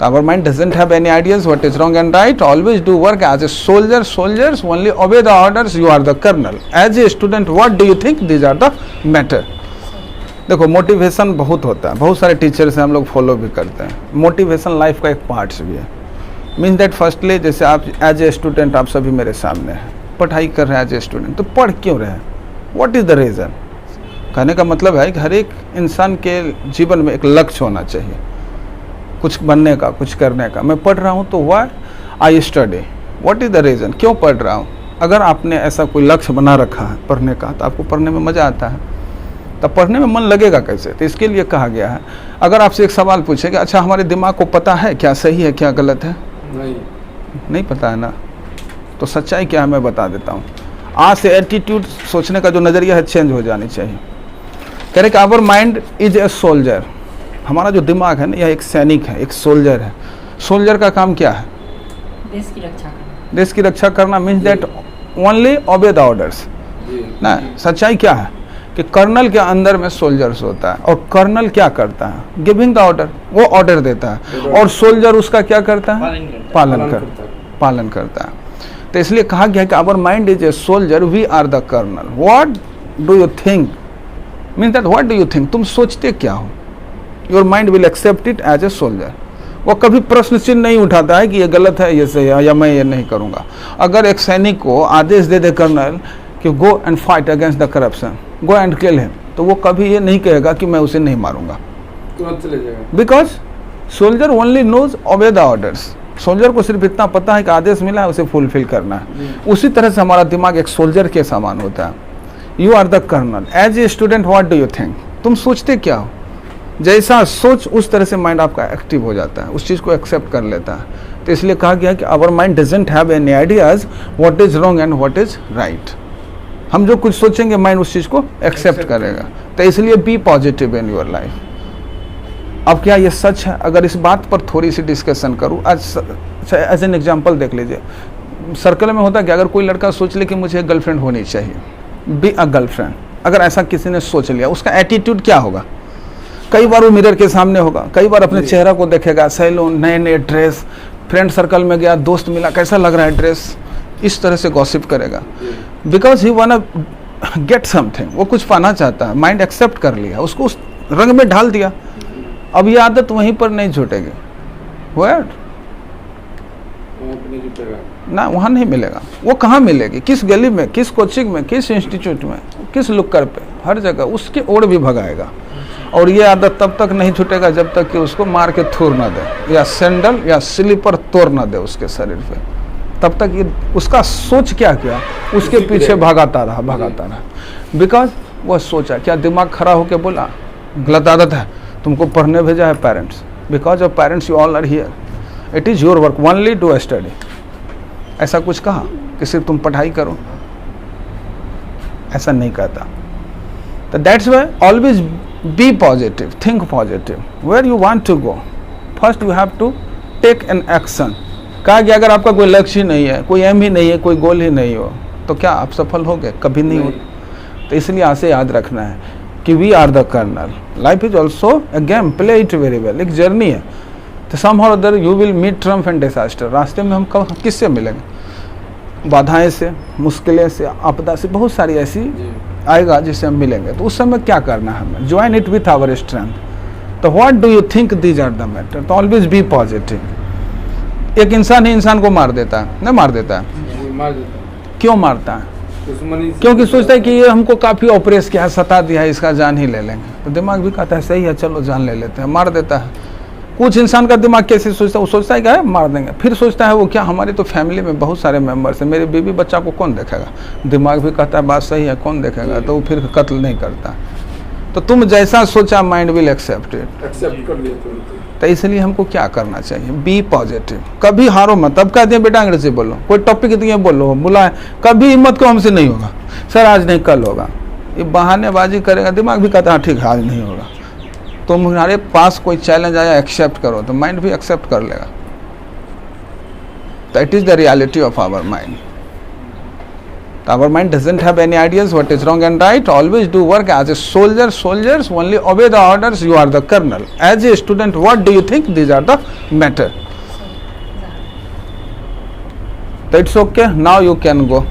तो our mind doesn't have any ideas what is wrong and right, always do work as a soldier, soldiers only obey the orders, you are the colonel. As a student what do you think, these are the matter. देखो motivation बहुत होता है, बहुत सारे teachers हैं हम लोग follow भी करते हैं, मोटिवेशन लाइफ का एक पार्ट्स भी है। मीन्स दैट फर्स्टली जैसे आप एज ए स्टूडेंट आप सभी मेरे सामने हैं, पढ़ाई कर रहे हैं एज ए स्टूडेंट, तो पढ़ क्यों रहे हैं, व्हाट इज़ द रीज़न। कहने का मतलब है कि हर एक इंसान के जीवन में एक लक्ष्य होना चाहिए, कुछ बनने का, कुछ करने का। मैं पढ़ रहा हूँ तो why I study, what is the reason, क्यों पढ़ रहा हूँ। अगर आपने ऐसा कोई लक्ष्य बना रखा है पढ़ने का तो आपको पढ़ने में मज़ा आता है, तब पढ़ने में मन लगेगा कैसे। तो इसके लिए कहा गया है, अगर आपसे एक सवाल पूछेगा, अच्छा हमारे दिमाग को पता है क्या सही है क्या गलत है, नहीं पता है ना, तो सच्चाई क्या है मैं बता देता हूँ। आज से एटीट्यूड, सोचने का जो नज़रिया है चेंज हो जानी चाहिए। कह रहे कि our mind is a soldier, हमारा जो दिमाग है ना यह एक सैनिक है, एक सोल्जर है। सोल्जर का काम क्या है, देश की रक्षा करना। देश की रक्षा करना means that only obey the orders ना। सच्चाई क्या है कि कर्नल के अंदर में सोल्जर्स होता है, और कर्नल क्या करता है, गिविंग द ऑर्डर, वो ऑर्डर देता है, और सोल्जर उसका क्या करता है, पालन करता है। तो इसलिए कहा गया कि our mind is a soldier, we are the colonel. What do you think, mean that what do you think, तुम सोचते क्या हो, your mind will accept it as a soldier. वो कभी प्रश्न चिन्ह नहीं उठाता है कि ये गलत है, ये सही है, या मैं ये नहीं करूँगा। अगर एक सैनिक को आदेश दे दे कर्नल कि go and fight against the corruption, go and kill him, तो वो कभी ये नहीं कहेगा कि मैं उसे नहीं मारूंगा, तुरंत चले जाएगा। Because soldier only knows obey the orders. Soldier को सिर्फ इतना पता है कि आदेश मिला है उसे फुलफिल करना है। उसी तरह से हमारा दिमाग एक सोल्जर के समान होता है। You are the colonel. As a student what do you think, तुम सोचते क्या हो, जैसा सोच उस तरह से माइंड आपका एक्टिव हो जाता है, उस चीज़ को एक्सेप्ट कर लेता है। तो इसलिए कहा गया कि our mind doesn't have any ideas what is wrong and what is right. हम जो कुछ सोचेंगे माइंड उस चीज़ को एक्सेप्ट करेगा। तो इसलिए be positive in your life. अब क्या ये सच है, अगर इस बात पर थोड़ी सी डिस्कशन करूँ, आज एज एन एग्जांपल देख लीजिए, सर्कल में होता है कि अगर कोई लड़का सोच ले कि मुझे गर्लफ्रेंड होनी चाहिए, बी अ गर्लफ्रेंड, अगर ऐसा किसी ने सोच लिया, उसका एटीट्यूड क्या होगा। कई बार वो मिरर के सामने होगा, कई बार अपने चेहरा को देखेगा, सैलून, नए नए ड्रेस, फ्रेंड सर्कल में गया, दोस्त मिला, कैसा लग रहा है ड्रेस, इस तरह से गॉसिप करेगा। Because he want get something, वो कुछ पाना चाहता है, माइंड एक्सेप्ट कर लिया, उसको उस रंग में ढाल दिया। अब ये आदत वहीं पर नहीं छूटेगी, वर्ड ना, वहाँ नहीं मिलेगा। वो कहाँ मिलेगी, किस गली में, किस कोचिंग में, किस इंस्टीट्यूट में, किस लुक्कर पे, हर जगह उसके ओर भी भगाएगा। और ये आदत तब तक नहीं छूटेगा जब तक कि उसको मार के थूर ना दे, या सैंडल या स्लीपर तोड़ ना दे उसके शरीर पे, तब तक ये उसका सोच क्या किया, उसके पीछे भगाता रहा। बिकॉज वो सोचा, क्या दिमाग खड़ा होकर बोला गलत आदत है, तुमको पढ़ने भेजा है parents, because of parents you all are here, it is your work only to study. ऐसा कुछ कहा कि सिर्फ तुम पढ़ाई करो, ऐसा नहीं कहता। तो that's why always be positive, think positive, where you want to go, first you have to take an action. कहा कि अगर आपका कोई लक्ष्य ही नहीं है, कोई एम ही नहीं है, कोई गोल ही नहीं हो, तो क्या आप सफल हो गए, कभी नहीं हो। तो इसलिए आज से याद रखना है कि we are the colonel. Life is also a game, play it very well, एक जर्नी है। तो somehow other you will meet trump and disaster. रास्ते में हम किससे मिलेंगे, बाधाएं से, मुश्किलें से, आपदा से, बहुत सारी ऐसी आएगा जिससे हम मिलेंगे। तो उस समय क्या करना है हमें, join it with our strength. तो what do you think, these are the matter. तो ऑलवेज बी पॉजिटिव। एक इंसान ही इंसान को मार देता है, नहीं मार देता है, क्यों मारता है, क्योंकि सोचता है कि ये हमको काफ़ी ऑपरेस किया है, सता दिया है, इसका जान ही ले लेंगे। तो दिमाग भी कहता है सही है, चलो जान ले लेते हैं, मार देता है। कुछ इंसान का दिमाग कैसे सोचता है, वो सोचता है क्या है, मार देंगे। फिर सोचता है वो क्या, हमारी तो फैमिली में बहुत सारे मेंबर्स हैं, मेरे बीवी बच्चा को कौन देखेगा। दिमाग भी कहता है बात सही है, कौन देखेगा, तो वो फिर कत्ल नहीं करता। तो तुम जैसा सोचा mind will accept it, accept कर लिया। तो इसलिए हमको क्या करना चाहिए, बी पॉजिटिव। कभी हारो मत। अब कहते हैं बेटा अंग्रेजी बोलो, कोई टॉपिक दिए बोलो, बुलाए, कभी हिम्मत को हमसे नहीं होगा, सर आज नहीं कल होगा, ये बहानेबाजी करेगा। दिमाग भी कहता है ठीक है आज नहीं होगा। तुम्हारे पास कोई चैलेंज आया, एक्सेप्ट करो, तो माइंड भी एक्सेप्ट कर लेगा। That is the reality of our mind. Our mind doesn't have any ideas what is wrong and right. Always do work as a soldier. Soldiers only obey the orders. You are the colonel. As a student, what do you think? These are the matter. That's okay. Now you can go.